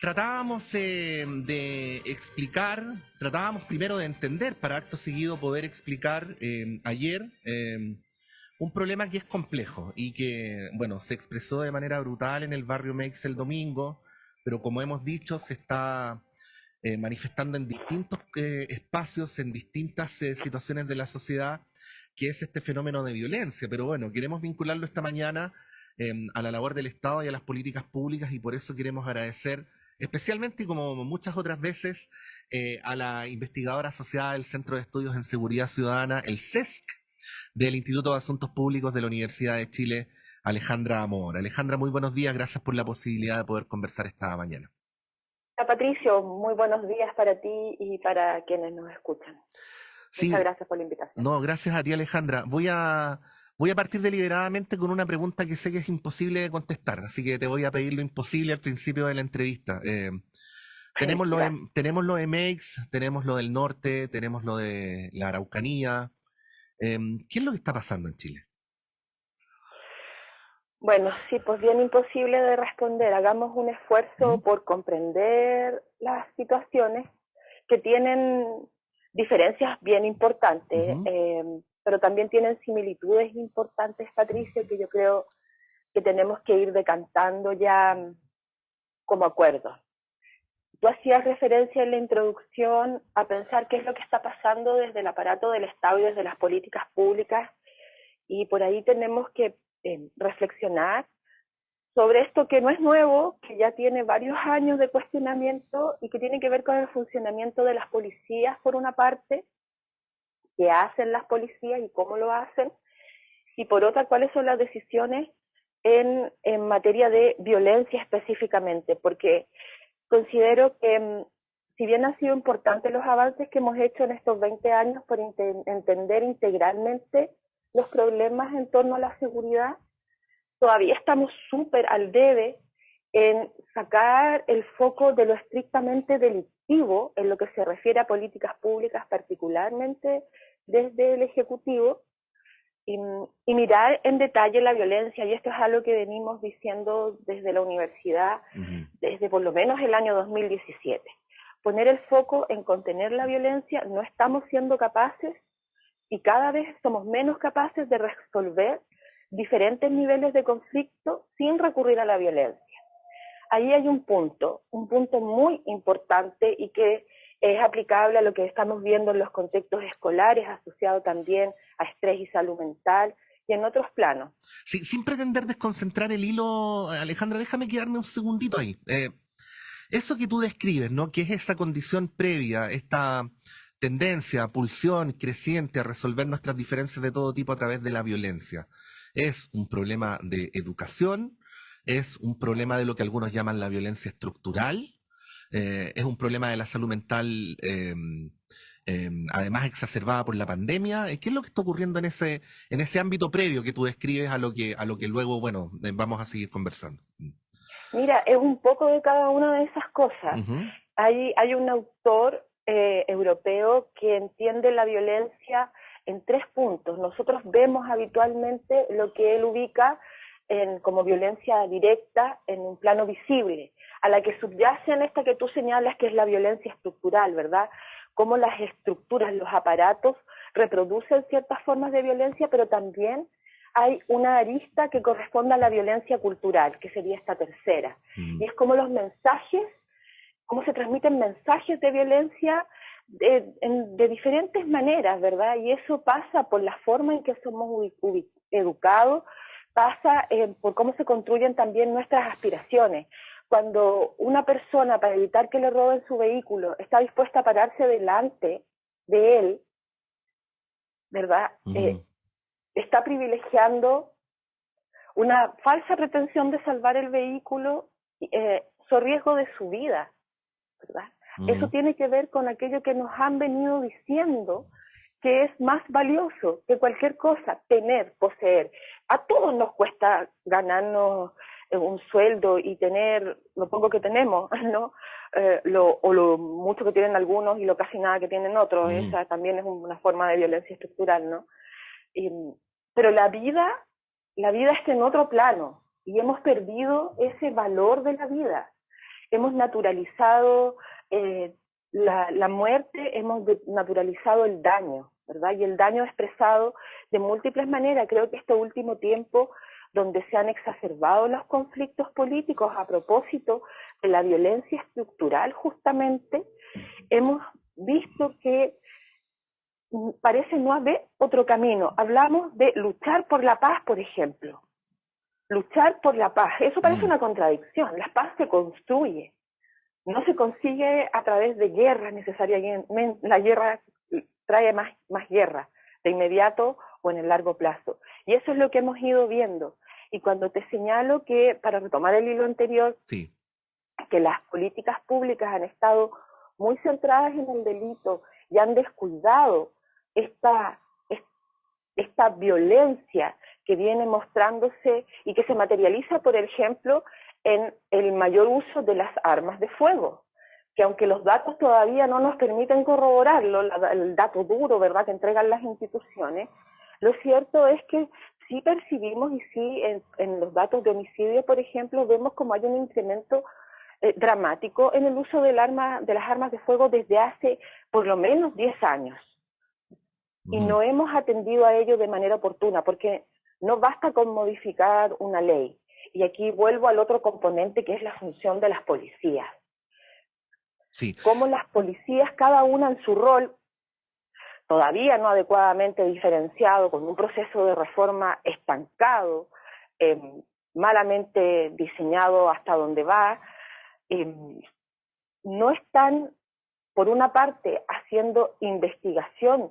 Tratábamos de explicar, tratábamos primero de entender para acto seguido poder explicar ayer un problema que es complejo y que, bueno, se expresó de manera brutal en el barrio Meix el domingo, pero como hemos dicho, se está manifestando en distintos espacios, en distintas situaciones de la sociedad, que es este fenómeno de violencia. Pero bueno, queremos vincularlo esta mañana a la labor del Estado y a las políticas públicas, y por eso queremos agradecer especialmente y como muchas otras veces a la investigadora asociada del Centro de Estudios en Seguridad Ciudadana, el CESC, del Instituto de Asuntos Públicos de la Universidad de Chile, Alejandra Amor. Alejandra, muy buenos días, gracias por la posibilidad de poder conversar esta mañana. Patricio, muy buenos días para ti y para quienes nos escuchan. Muchas Sí, gracias por la invitación. no, gracias a ti, Alejandra. Voy a partir deliberadamente con una pregunta que sé que es imposible de contestar, así que te voy a pedir lo imposible al principio de la entrevista. Gracias. Tenemos lo de Meix, tenemos lo del norte, tenemos lo de la Araucanía. ¿Qué es lo que está pasando en Chile? Bueno, sí, pues bien imposible de responder. Hagamos un esfuerzo ¿Mm? por comprender las situaciones que tienen diferencias bien importantes, Ujú. pero también tienen similitudes importantes, Patricio, que yo creo que tenemos que ir decantando ya como acuerdos. Tú hacías referencia en la introducción a pensar qué es lo que está pasando desde el aparato del Estado y desde las políticas públicas, y por ahí tenemos que reflexionar sobre esto que no es nuevo, que ya tiene varios años de cuestionamiento y que tiene que ver con el funcionamiento de las policías, por una parte, qué hacen las policías y cómo lo hacen, y por otra, cuáles son las decisiones en materia de violencia específicamente, porque considero que si bien han sido importantes los avances que hemos hecho en estos 20 años por entender integralmente los problemas en torno a la seguridad, todavía estamos súper al debe en sacar el foco de lo estrictamente delictivo en lo que se refiere a políticas públicas, particularmente desde el Ejecutivo, y mirar en detalle la violencia, y esto es algo que venimos diciendo desde la universidad, Ujú. desde por lo menos el año 2017. Poner el foco en contener la violencia, no estamos siendo capaces y cada vez somos menos capaces de resolver diferentes niveles de conflicto sin recurrir a la violencia. Ahí hay un punto muy importante y que es aplicable a lo que estamos viendo en los contextos escolares, asociado también a estrés y salud mental y en otros planos. Sí, sin pretender desconcentrar el hilo, Alejandra, déjame quedarme un segundito ahí. Eso que tú describes, ¿no? Que es esa condición previa, esta tendencia, pulsión creciente a resolver nuestras diferencias de todo tipo a través de la violencia. Es un problema de educación, es un problema de lo que algunos llaman la violencia estructural, es un problema de la salud mental, además exacerbada por la pandemia. ¿Qué es lo que está ocurriendo en ese ámbito previo que tú describes a lo que luego, bueno, vamos a seguir conversando? Mira, es un poco de cada una de esas cosas. Ujú. Hay un autor europeo que entiende la violencia en 3 puntos. Nosotros vemos habitualmente lo que él ubica como violencia directa en un plano visible, a la que subyace en esta que tú señalas, que es la violencia estructural, ¿verdad? Cómo las estructuras, los aparatos reproducen ciertas formas de violencia, pero también hay una arista que corresponde a la violencia cultural, que sería esta tercera. Mm. Y es como los mensajes, cómo se transmiten mensajes de violencia de diferentes maneras, ¿verdad? Y eso pasa por la forma en que somos educados, pasa por cómo se construyen también nuestras aspiraciones. Cuando una persona, para evitar que le roben su vehículo, está dispuesta a pararse delante de él, ¿verdad? Mm. Está privilegiando una falsa pretensión de salvar el vehículo, so riesgo de su vida, ¿verdad? Eso Mm. tiene que ver con aquello que nos han venido diciendo, que es más valioso que cualquier cosa, tener, poseer. A todos nos cuesta ganarnos un sueldo y tener lo poco que tenemos, ¿no? O lo mucho que tienen algunos y lo casi nada que tienen otros. Mm. Esa también es una forma de violencia estructural, ¿no? Y, pero la vida está en otro plano y hemos perdido ese valor de la vida. hemos naturalizado la muerte, hemos naturalizado el daño, ¿verdad? Y el daño expresado de múltiples maneras. Creo que este último tiempo, donde se han exacerbado los conflictos políticos a propósito de la violencia estructural, justamente, hemos visto que parece no haber otro camino. Hablamos de luchar por la paz, por ejemplo. Luchar por la paz. Eso parece una contradicción. La paz se construye. No se consigue a través de guerras necesariamente. La guerra trae más guerra, de inmediato o en el largo plazo. Y eso es lo que hemos ido viendo. Y cuando te señalo que, para retomar el hilo anterior, Sí. que las políticas públicas han estado muy centradas en el delito y han descuidado esta violencia que viene mostrándose y que se materializa, por ejemplo, en el mayor uso de las armas de fuego, que aunque los datos todavía no nos permiten corroborarlo, el dato duro, ¿verdad?, que entregan las instituciones, lo cierto es que sí percibimos, y sí en los datos de homicidio, por ejemplo, vemos como hay un incremento dramático en el uso de las armas de fuego desde hace por lo menos 10 años. Y no hemos atendido a ello de manera oportuna, porque no basta con modificar una ley. Y aquí vuelvo al otro componente, que es la función de las policías. Sí. Cómo las policías, cada una en su rol, todavía no adecuadamente diferenciado, con un proceso de reforma estancado, malamente diseñado hasta donde va, no están, por una parte, haciendo investigación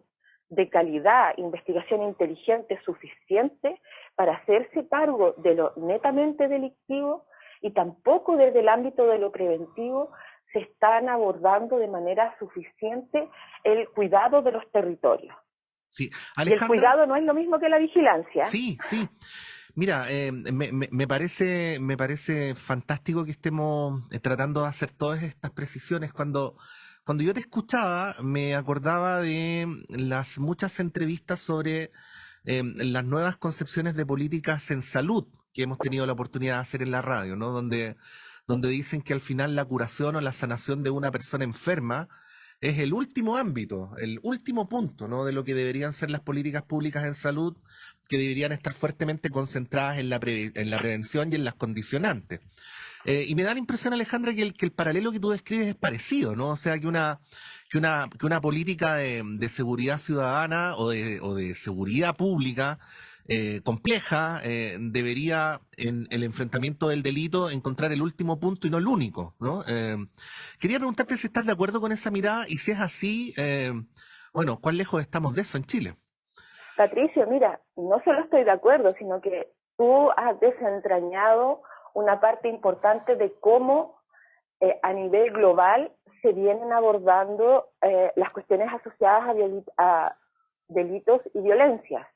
de calidad, investigación inteligente suficiente para hacerse cargo de lo netamente delictivo, y tampoco desde el ámbito de lo preventivo se están abordando de manera suficiente el cuidado de los territorios. Sí. Y el cuidado no es lo mismo que la vigilancia. Sí, sí. Mira, me parece fantástico que estemos tratando de hacer todas estas precisiones. Cuando yo te escuchaba, me acordaba de las muchas entrevistas sobre las nuevas concepciones de políticas en salud que hemos tenido la oportunidad de hacer en la radio, ¿no? Donde dicen que al final la curación o la sanación de una persona enferma es el último ámbito, el último punto, ¿no?, de lo que deberían ser las políticas públicas en salud, que deberían estar fuertemente concentradas en la prevención y en las condicionantes. Y me da la impresión, Alejandra, que el paralelo que tú describes es parecido, ¿no? O sea, que una política de seguridad ciudadana o de seguridad pública compleja debería, en el enfrentamiento del delito, encontrar el último punto y no el único, ¿no? Quería preguntarte si estás de acuerdo con esa mirada, y si es así, bueno, ¿cuán lejos estamos de eso en Chile? Patricio, mira, no solo estoy de acuerdo, sino que tú has desentrañado una parte importante de cómo a nivel global se vienen abordando las cuestiones asociadas a delitos y violencias.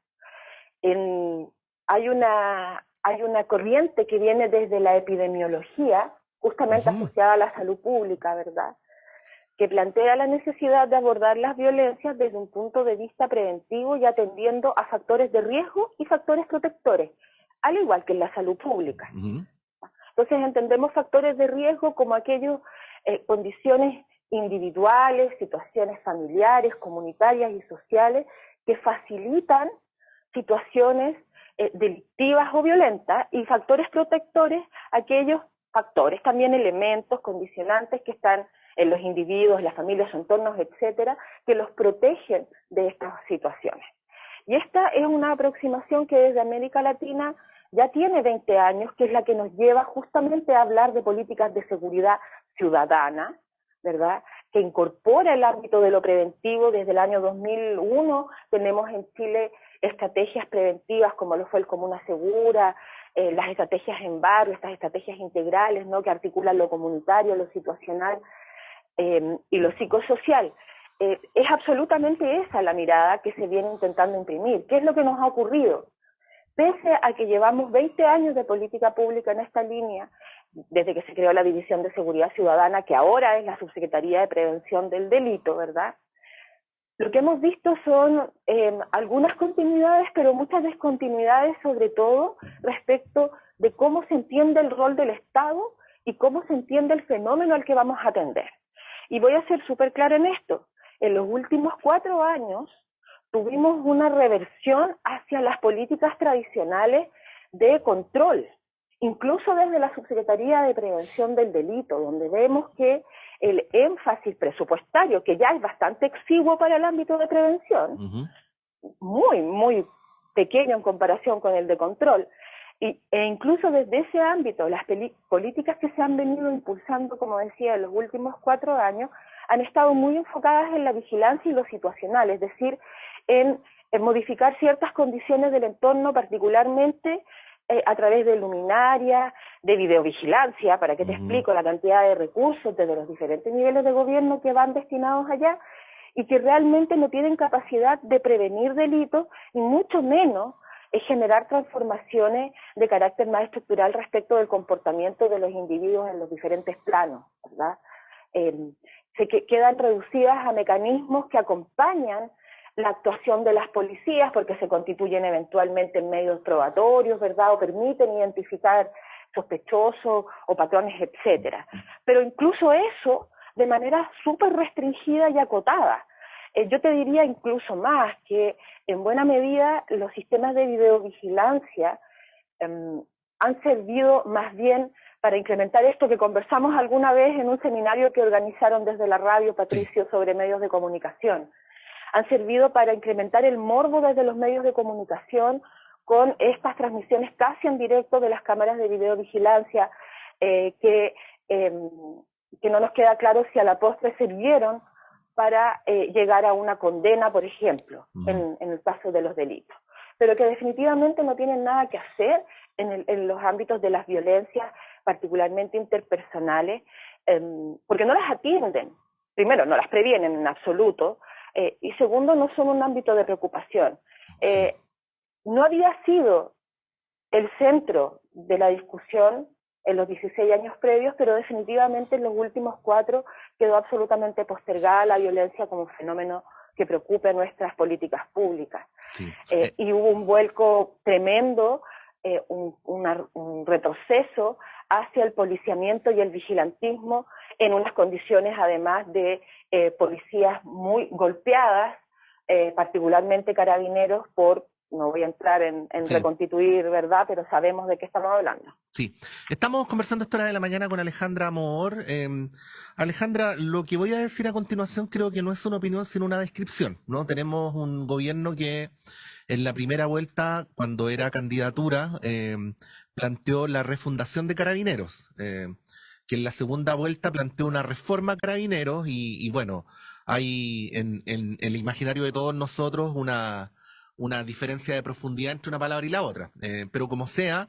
Hay una corriente que viene desde la epidemiología, justamente asociada a la salud pública, ¿verdad?, que plantea la necesidad de abordar las violencias desde un punto de vista preventivo y atendiendo a factores de riesgo y factores protectores, al igual que en la salud pública. Entonces entendemos factores de riesgo como aquellas condiciones individuales, situaciones familiares, comunitarias y sociales que facilitan situaciones delictivas o violentas, y factores protectores, aquellos factores, también elementos condicionantes que están en los individuos, las familias, sus entornos, etcétera, que los protegen de estas situaciones. Y esta es una aproximación que desde América Latina ya tiene 20 años, que es la que nos lleva justamente a hablar de políticas de seguridad ciudadana, ¿verdad?, que incorpora el ámbito de lo preventivo. Desde el año 2001 tenemos en Chile estrategias preventivas como lo fue el Comuna Segura, las estrategias en barrio, estas estrategias integrales, ¿no?, que articulan lo comunitario, lo situacional y lo psicosocial. Es absolutamente esa la mirada que se viene intentando imprimir. ¿Qué es lo que nos ha ocurrido? Pese a que llevamos 20 años de política pública en esta línea, desde que se creó la División de Seguridad Ciudadana, que ahora es la Subsecretaría de Prevención del Delito, ¿verdad?, lo que hemos visto son algunas continuidades, pero muchas descontinuidades, sobre todo respecto de cómo se entiende el rol del Estado y cómo se entiende el fenómeno al que vamos a atender. Y voy a ser súper clara en esto. En los últimos 4 años tuvimos una reversión hacia las políticas tradicionales de control, incluso desde la Subsecretaría de Prevención del Delito, donde vemos que el énfasis presupuestario, que ya es bastante exiguo para el ámbito de prevención, muy, muy pequeño en comparación con el de control, e incluso desde ese ámbito, las políticas que se han venido impulsando, como decía, en los últimos 4 años, han estado muy enfocadas en la vigilancia y lo situacional, es decir, en modificar ciertas condiciones del entorno, particularmente a través de luminarias, de videovigilancia, para que te explico la cantidad de recursos desde los diferentes niveles de gobierno que van destinados allá, y que realmente no tienen capacidad de prevenir delitos, y mucho menos generar transformaciones de carácter más estructural respecto del comportamiento de los individuos en los diferentes planos, ¿verdad? Quedan reducidas a mecanismos que acompañan la actuación de las policías, porque se constituyen eventualmente en medios probatorios, ¿verdad? O permiten identificar sospechosos o patrones, etcétera. Pero incluso eso de manera súper restringida y acotada. Yo te diría incluso más que en buena medida los sistemas de videovigilancia han servido más bien para incrementar esto que conversamos alguna vez en un seminario que organizaron desde la radio, Patricio, sobre medios de comunicación. Han servido para incrementar el morbo desde los medios de comunicación con estas transmisiones casi en directo de las cámaras de videovigilancia que no nos queda claro si a la postre sirvieron para llegar a una condena, por ejemplo, en el caso de los delitos. Pero que definitivamente no tienen nada que hacer en los ámbitos de las violencias, particularmente interpersonales, porque no las atienden. Primero, no las previenen en absoluto, y segundo, no son un ámbito de preocupación. No había sido el centro de la discusión en los 16 años previos, pero definitivamente en los últimos 4 quedó absolutamente postergada la violencia como fenómeno que preocupe nuestras políticas públicas. Y hubo un vuelco tremendo, un retroceso hacia el policiamiento y el vigilantismo en unas condiciones además de policías muy golpeadas, particularmente carabineros, no voy a entrar en reconstituir, ¿verdad? Pero sabemos de qué estamos hablando. Sí, estamos conversando a esta hora de la mañana con Alejandra Moor. Alejandra, lo que voy a decir a continuación creo que no es una opinión sino una descripción, ¿no? Tenemos un gobierno que en la primera vuelta, cuando era candidatura, planteó la refundación de Carabineros, que en la segunda vuelta planteó una reforma a Carabineros y bueno, hay en el imaginario de todos nosotros una diferencia de profundidad entre una palabra y la otra. Pero como sea,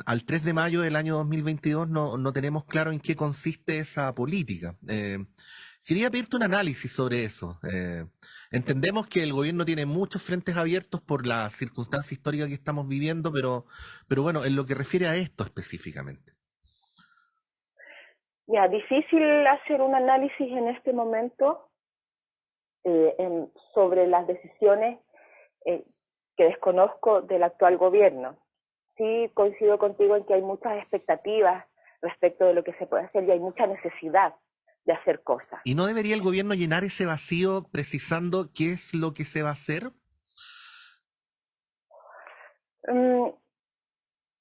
al 3 de mayo del año 2022 no tenemos claro en qué consiste esa política. Quería pedirte un análisis sobre eso. Entendemos que el gobierno tiene muchos frentes abiertos por la circunstancia histórica que estamos viviendo, pero bueno, en lo que refiere a esto específicamente. Ya, difícil hacer un análisis en este momento sobre las decisiones que desconozco del actual gobierno. Sí coincido contigo en que hay muchas expectativas respecto de lo que se puede hacer y hay mucha necesidad de hacer cosas. ¿Y no debería el gobierno llenar ese vacío precisando qué es lo que se va a hacer?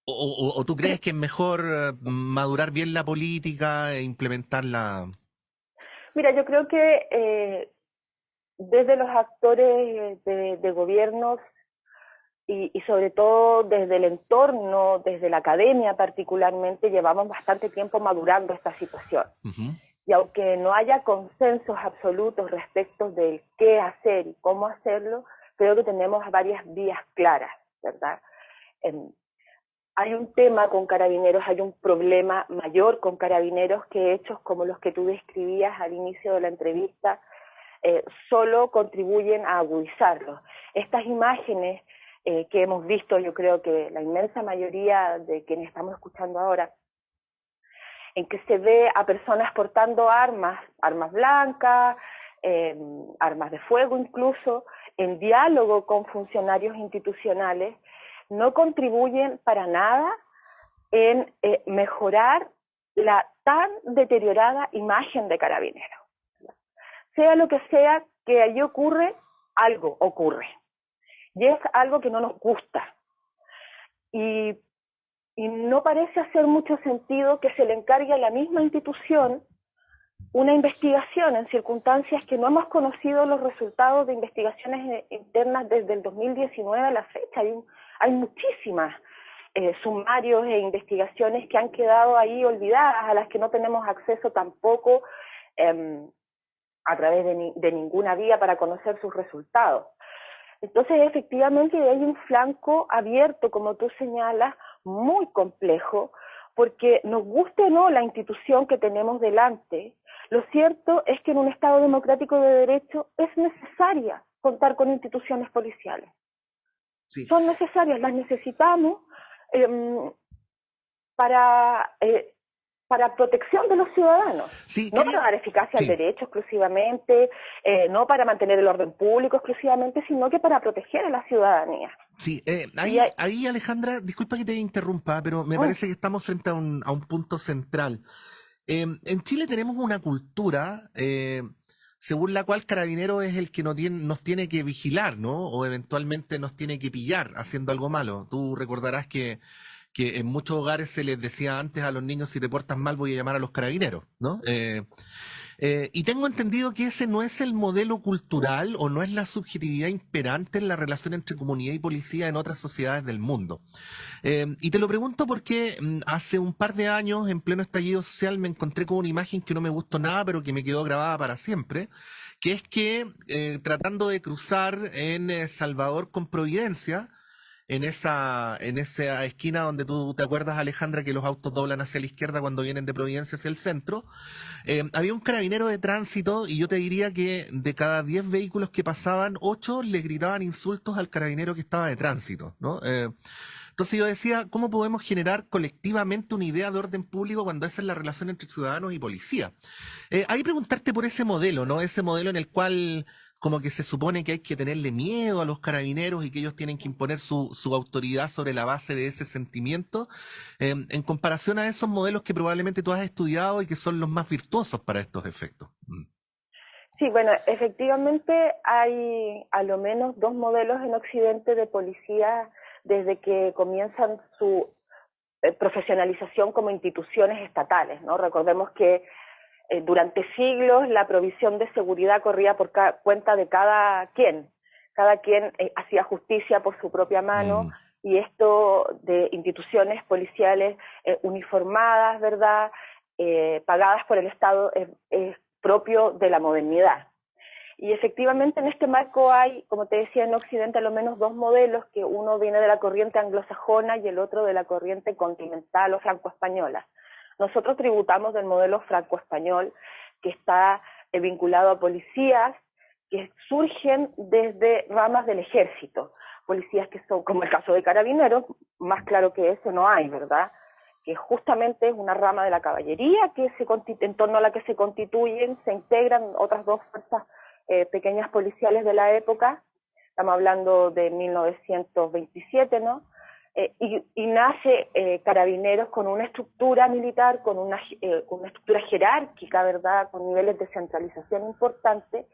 ¿O tú crees que es mejor madurar bien la política e implementarla? Mira, yo creo que desde los actores de gobiernos y sobre todo desde el entorno, desde la academia particularmente, llevamos bastante tiempo madurando esta situación. Y aunque no haya consensos absolutos respecto del qué hacer y cómo hacerlo, creo que tenemos varias vías claras, ¿verdad? Hay un tema con Carabineros, hay un problema mayor con Carabineros que hechos como los que tú describías al inicio de la entrevista solo contribuyen a agudizarlo. Estas imágenes que hemos visto, yo creo que la inmensa mayoría de quienes estamos escuchando ahora, en que se ve a personas portando armas blancas, armas de fuego incluso, en diálogo con funcionarios institucionales, no contribuyen para nada en mejorar la tan deteriorada imagen de Carabineros. Sea lo que sea que allí ocurre, algo ocurre. Y es algo que no nos gusta. Y no parece hacer mucho sentido que se le encargue a la misma institución una investigación en circunstancias que no hemos conocido los resultados de investigaciones internas desde el 2019 a la fecha. Hay muchísimas sumarios e investigaciones que han quedado ahí olvidadas, a las que no tenemos acceso tampoco a través de ninguna vía para conocer sus resultados. Entonces, efectivamente, hay un flanco abierto, como tú señalas, muy complejo, porque nos guste o no la institución que tenemos delante, lo cierto es que en un Estado democrático de derecho es necesaria contar con instituciones policiales. Sí. Son necesarias, las necesitamos para protección de los ciudadanos, sí, no para dar eficacia al derecho exclusivamente, no para mantener el orden público exclusivamente, sino que para proteger a la ciudadanía. Sí, ahí Alejandra, disculpa que te interrumpa, pero me parece que estamos frente a un punto central. En Chile tenemos una cultura según la cual Carabinero es el que nos tiene que vigilar, ¿no? O eventualmente nos tiene que pillar haciendo algo malo. Tú recordarás que en muchos hogares se les decía antes a los niños: si te portas mal voy a llamar a los carabineros, ¿no? Y tengo entendido que ese no es el modelo cultural o no es la subjetividad imperante en la relación entre comunidad y policía en otras sociedades del mundo. Y te lo pregunto porque hace un par de años, en pleno estallido social, me encontré con una imagen que no me gustó nada, pero que me quedó grabada para siempre, que es que tratando de cruzar en Salvador con Providencia, en esa esquina donde tú te acuerdas, Alejandra, que los autos doblan hacia la izquierda cuando vienen de Providencia hacia el centro, había un carabinero de tránsito y yo te diría que de cada 10 vehículos que pasaban, 8 le gritaban insultos al carabinero que estaba de tránsito, ¿no? Entonces yo decía, ¿cómo podemos generar colectivamente una idea de orden público cuando esa es la relación entre ciudadanos y policía? Ahí preguntarte por ese modelo, ¿no? Ese modelo en el cual como que se supone que hay que tenerle miedo a los carabineros y que ellos tienen que imponer su autoridad sobre la base de ese sentimiento, en comparación a esos modelos que probablemente tú has estudiado y que son los más virtuosos para estos efectos. Sí, bueno, efectivamente hay a lo menos 2 modelos en Occidente de policía desde que comienzan su profesionalización como instituciones estatales, ¿no? Recordemos que durante siglos la provisión de seguridad corría por cuenta de cada quien hacía justicia por su propia mano, y esto de instituciones policiales uniformadas, ¿verdad?, pagadas por el Estado es propio de la modernidad. Y efectivamente en este marco hay, como te decía, en Occidente a lo menos 2 modelos, que uno viene de la corriente anglosajona y el otro de la corriente continental o franco-española. Nosotros tributamos del modelo franco-español, que está vinculado a policías que surgen desde ramas del ejército. Policías que son, como el caso de Carabineros, más claro que eso no hay, ¿verdad? Que justamente es una rama de la caballería que en torno a la que se constituyen, se integran otras 2 fuerzas pequeñas policiales de la época. Estamos hablando de 1927, ¿no? Y nace Carabineros con una estructura militar, con una estructura jerárquica, ¿verdad?, con niveles de centralización importantes,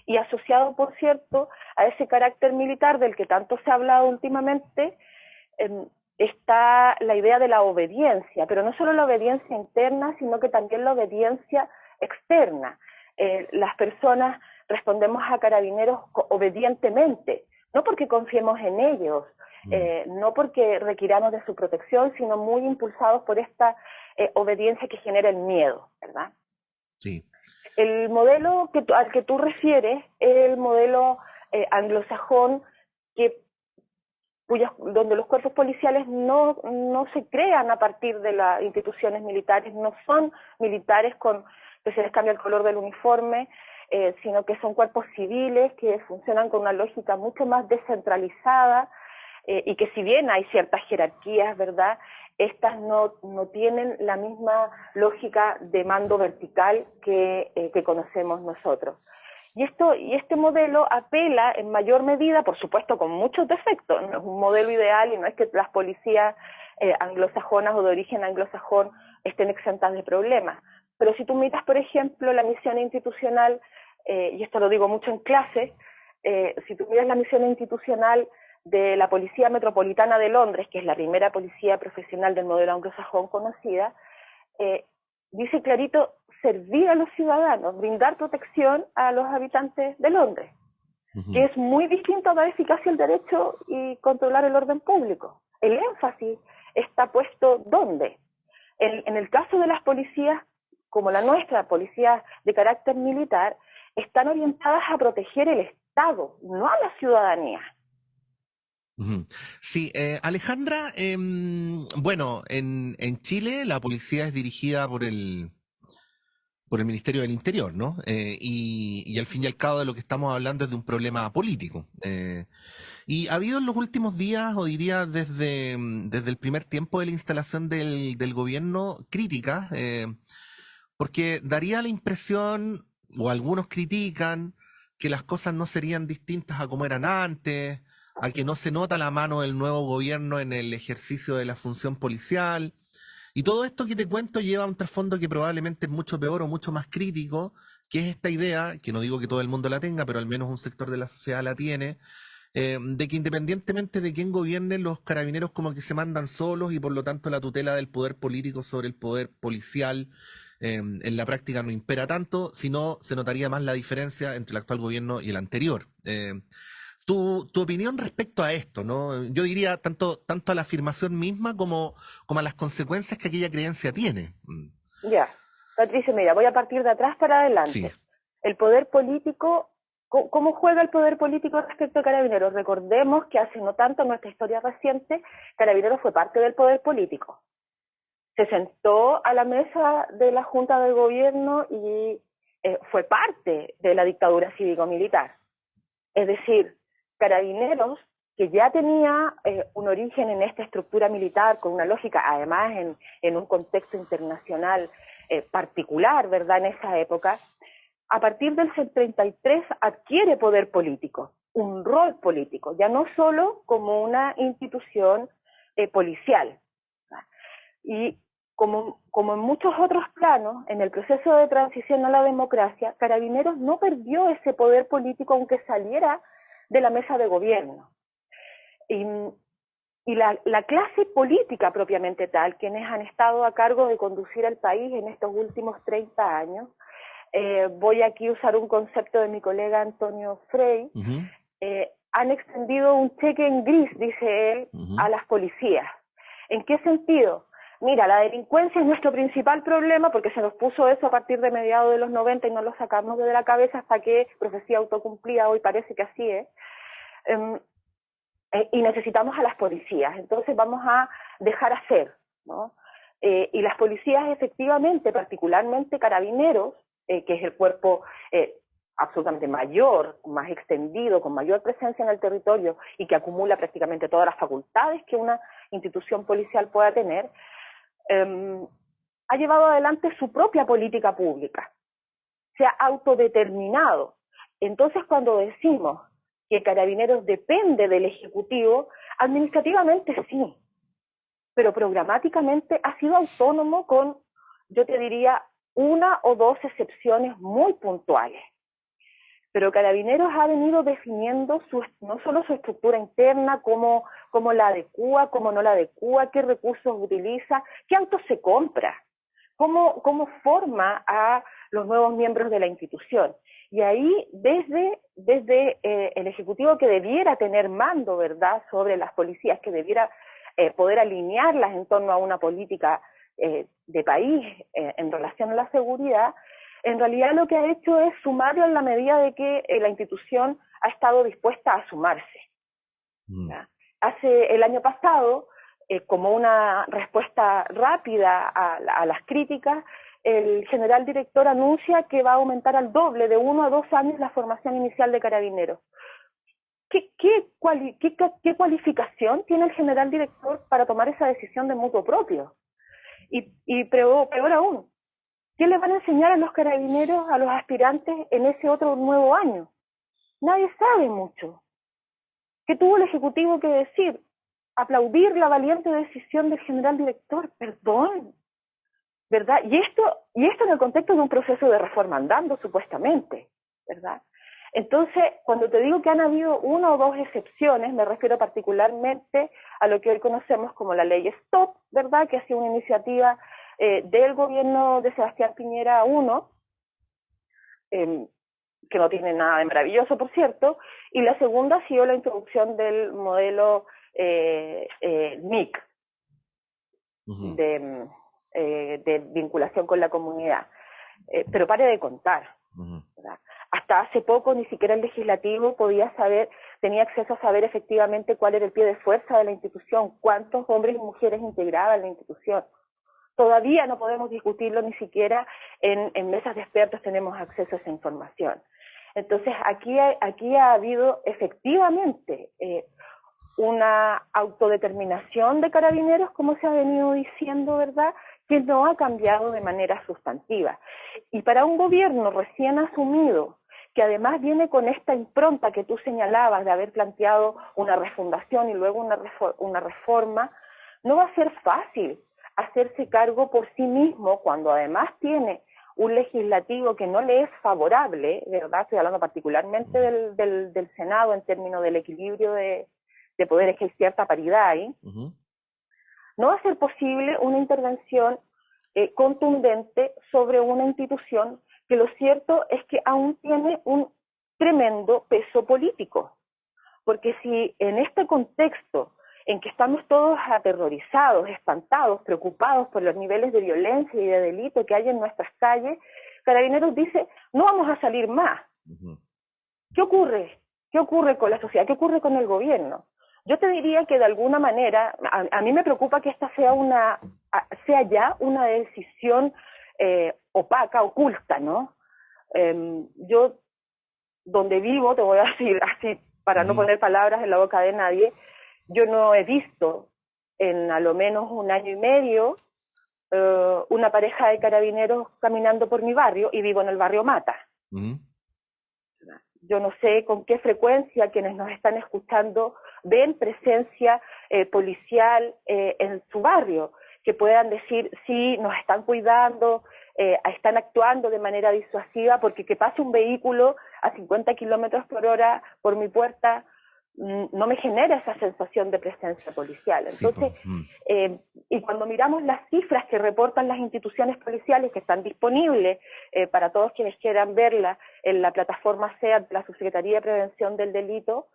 y asociado, por cierto, a ese carácter militar del que tanto se ha hablado últimamente, está la idea de la obediencia, pero no solo la obediencia interna, sino que también la obediencia externa. Las personas respondemos a Carabineros obedientemente, no porque confiemos en ellos, no porque requiramos de su protección, sino muy impulsados por esta obediencia que genera el miedo, ¿verdad? Sí. El modelo al que tú refieres es el modelo anglosajón, donde los cuerpos policiales no se crean a partir de las instituciones militares, no son militares que se les cambia el color del uniforme, sino que son cuerpos civiles que funcionan con una lógica mucho más descentralizada, y que si bien hay ciertas jerarquías, ¿verdad?, estas no tienen la misma lógica de mando vertical que conocemos nosotros. Y este modelo apela en mayor medida, por supuesto con muchos defectos, no es un modelo ideal y no es que las policías anglosajonas o de origen anglosajón estén exentas de problemas. Pero si tú miras, por ejemplo, la misión institucional, y esto lo digo mucho en clase, si tú miras la misión institucional de la Policía Metropolitana de Londres, que es la primera policía profesional del modelo anglosajón conocida, dice clarito, servir a los ciudadanos, brindar protección a los habitantes de Londres, que es muy distinto a dar eficacia al derecho y controlar el orden público. El énfasis está puesto ¿dónde? En el caso de las policías, como la nuestra, policías de carácter militar, están orientadas a proteger el Estado, no a la ciudadanía. Sí, Alejandra, bueno, en Chile la policía es dirigida por el Ministerio del Interior, ¿no? Y al fin y al cabo de lo que estamos hablando es de un problema político. Y ha habido en los últimos días, o diría desde el primer tiempo de la instalación del gobierno, críticas, porque daría la impresión, o algunos critican, que las cosas no serían distintas a como eran antes, a que no se nota la mano del nuevo gobierno en el ejercicio de la función policial. Y todo esto que te cuento lleva a un trasfondo que probablemente es mucho peor o mucho más crítico, que es esta idea, que no digo que todo el mundo la tenga, pero al menos un sector de la sociedad la tiene, de que independientemente de quién gobierne, los carabineros como que se mandan solos y por lo tanto la tutela del poder político sobre el poder policial en la práctica no impera tanto, sino se notaría más la diferencia entre el actual gobierno y el anterior. Tu opinión respecto a esto, ¿no? Yo diría tanto a la afirmación misma como a las consecuencias que aquella creencia tiene. Ya, Patricia, mira, voy a partir de atrás para Sí. adelante. El poder político, ¿cómo juega el poder político respecto a Carabineros? Recordemos que hace no tanto en nuestra historia reciente, Carabineros fue parte del poder político. Se sentó a la mesa de la Junta de Gobierno y fue parte de la dictadura cívico-militar. Es decir, Carabineros, que ya tenía un origen en esta estructura militar, con una lógica, además en un contexto internacional particular, ¿verdad?, en esa época, a partir del 73 adquiere poder político, un rol político, ya no solo como una institución policial. ¿Verdad? Y como en muchos otros planos, en el proceso de transición a la democracia, Carabineros no perdió ese poder político aunque saliera de la mesa de gobierno. Y la clase política propiamente tal, quienes han estado a cargo de conducir al país en estos últimos 30 años, voy aquí a usar un concepto de mi colega Antonio Frey, han extendido un cheque en gris, dice él, a las policías. ¿En qué sentido? Mira, la delincuencia es nuestro principal problema porque se nos puso eso a partir de mediados de los 90 y no lo sacamos de la cabeza hasta que profecía autocumplida, hoy parece que así es. Y necesitamos a las policías, entonces vamos a dejar hacer, ¿no? Y las policías efectivamente, particularmente Carabineros, que es el cuerpo absolutamente mayor, más extendido, con mayor presencia en el territorio y que acumula prácticamente todas las facultades que una institución policial pueda tener, ha llevado adelante su propia política pública, se ha autodeterminado. Entonces, cuando decimos que Carabineros depende del Ejecutivo, administrativamente sí, pero programáticamente ha sido autónomo con, yo te diría, una o dos excepciones muy puntuales. Pero Carabineros ha venido definiendo no solo su estructura interna, cómo la adecúa, cómo no la adecúa, qué recursos utiliza, qué autos se compra, cómo forma a los nuevos miembros de la institución. Y ahí, desde el Ejecutivo que debiera tener mando, ¿verdad?, sobre las policías, que debiera poder alinearlas en torno a una política de país en relación a la seguridad, en realidad lo que ha hecho es sumarlo en la medida de que la institución ha estado dispuesta a sumarse. El año pasado, como una respuesta rápida a las críticas, el general director anuncia que va a aumentar al doble, de 1 a 2 años, la formación inicial de Carabineros. ¿Qué cualificación tiene el general director para tomar esa decisión de mutuo propio? Y peor aún, ¿qué le van a enseñar a los carabineros, a los aspirantes, en ese otro nuevo año? Nadie sabe mucho. ¿Qué tuvo el Ejecutivo que decir? Aplaudir la valiente decisión del general director. Perdón. ¿verdad? Y esto en el contexto de un proceso de reforma andando, supuestamente, ¿verdad? Entonces, cuando te digo que han habido una o dos excepciones, me refiero particularmente a lo que hoy conocemos como la ley Stop, ¿verdad? Que ha sido una iniciativa del gobierno de Sebastián Piñera I, que no tiene nada de maravilloso, por cierto, y la segunda ha sido la introducción del modelo MIC, de vinculación con la comunidad. Pero pare de contar, ¿verdad? Hasta hace poco ni siquiera el legislativo tenía acceso a saber efectivamente cuál era el pie de fuerza de la institución, cuántos hombres y mujeres integraban la institución. Todavía no podemos discutirlo ni siquiera en mesas de expertos tenemos acceso a esa información. Entonces, aquí ha habido efectivamente una autodeterminación de Carabineros, como se ha venido diciendo, ¿verdad?, que no ha cambiado de manera sustantiva. Y para un gobierno recién asumido, que además viene con esta impronta que tú señalabas de haber planteado una refundación y luego una reforma, no va a ser fácil hacerse cargo por sí mismo cuando además tiene un legislativo que no le es favorable, ¿verdad? Estoy hablando particularmente del Senado en términos del equilibrio de poderes, que hay cierta paridad ahí. No va a ser posible una intervención contundente sobre una institución que lo cierto es que aún tiene un tremendo peso político. Porque si en este contexto en que estamos todos aterrorizados, espantados, preocupados por los niveles de violencia y de delito que hay en nuestras calles, Carabineros dice, no vamos a salir más. ¿Qué ocurre? ¿Qué ocurre con la sociedad? ¿Qué ocurre con el gobierno? Yo te diría que de alguna manera, a mí me preocupa que esta sea ya una decisión opaca, oculta, ¿no? Yo, donde vivo, te voy a decir así, para no poner palabras en la boca de nadie, yo no he visto en a lo menos un año y medio una pareja de carabineros caminando por mi barrio, y vivo en el barrio Mata. Yo no sé con qué frecuencia quienes nos están escuchando ven presencia policial en su barrio, que puedan decir, sí, nos están cuidando, están actuando de manera disuasiva, porque que pase un vehículo a 50 kilómetros por hora por mi puerta no me genera esa sensación de presencia policial. Entonces, y cuando miramos las cifras que reportan las instituciones policiales, que están disponibles para todos quienes quieran verlas en la plataforma SEAD, la Subsecretaría de Prevención del Delito,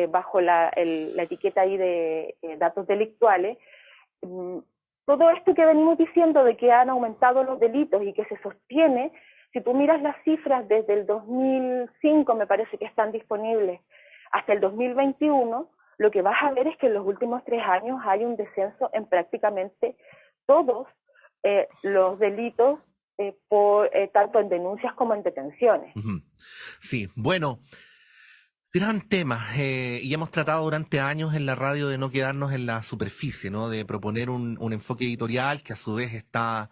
bajo la etiqueta ahí de datos delictuales, todo esto que venimos diciendo de que han aumentado los delitos y que se sostiene, si tú miras las cifras desde el 2005, me parece que están disponibles, hasta el 2021, lo que vas a ver es que en los últimos 3 años hay un descenso en prácticamente todos los delitos, tanto en denuncias como en detenciones. Sí, bueno, gran tema, y hemos tratado durante años en la radio de no quedarnos en la superficie, ¿no? De proponer un enfoque editorial que a su vez está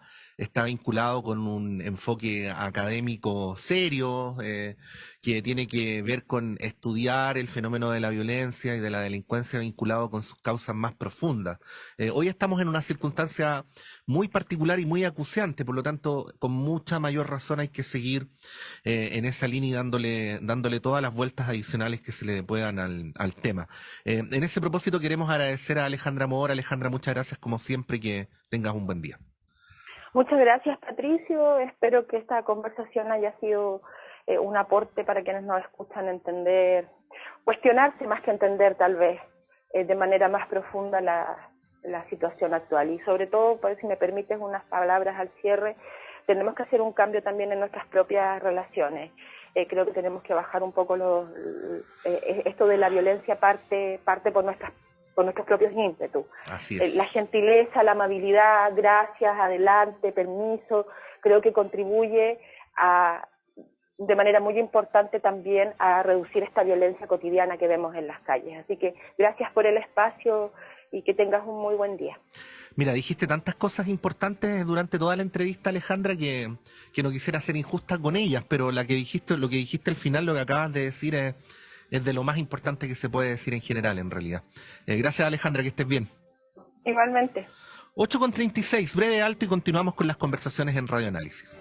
vinculado con un enfoque académico serio, que tiene que ver con estudiar el fenómeno de la violencia y de la delincuencia vinculado con sus causas más profundas. Hoy estamos en una circunstancia muy particular y muy acuciante, por lo tanto, con mucha mayor razón hay que seguir en esa línea y dándole todas las vueltas adicionales que se le puedan al tema. En ese propósito queremos agradecer a Alejandra Moore. Alejandra, muchas gracias como siempre, que tengas un buen día. Muchas gracias, Patricio. Espero que esta conversación haya sido un aporte para quienes nos escuchan, entender, cuestionarse más que entender tal vez de manera más profunda la situación actual. Y sobre todo, pues, si me permites unas palabras al cierre, tenemos que hacer un cambio también en nuestras propias relaciones. Creo que tenemos que bajar un poco esto de la violencia parte por nuestros propios ímpetus. Así es. La gentileza, la amabilidad, gracias, adelante, permiso, creo que contribuye de manera muy importante también a reducir esta violencia cotidiana que vemos en las calles. Así que gracias por el espacio y que tengas un muy buen día. Mira, dijiste tantas cosas importantes durante toda la entrevista, Alejandra, que no quisiera ser injusta con ellas, pero lo que dijiste al final, lo que acabas de decir es de lo más importante que se puede decir en general, en realidad. Gracias, Alejandra, que estés bien. Igualmente. 8:36, breve alto y continuamos con las conversaciones en Radio Análisis.